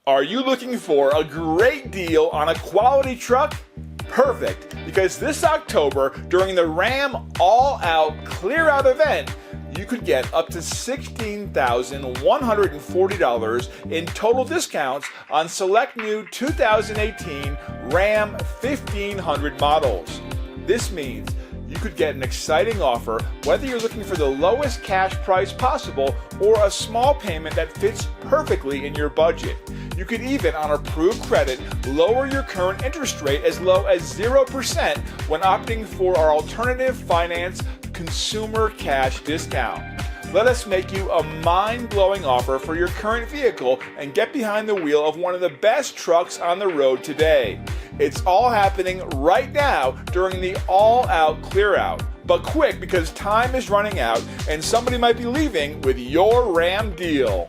Are you looking for a great deal on a quality truck? Perfect, because this October, during the Ram All Out Clear Out event, you could get up to $16,140 in total discounts on select new 2018 Ram 1500 models. This means you could get an exciting offer whether you're looking for the lowest cash price possible or a small payment that fits perfectly in your budget. You could even, on approved credit, lower your current interest rate as low as 0% when opting for our alternative finance consumer cash discount. Let us make you a mind-blowing offer for your current vehicle and get behind the wheel of one of the best trucks on the road today. It's all happening right now during the all-out clear-out. But quick, because time is running out and somebody might be leaving with your Ram deal.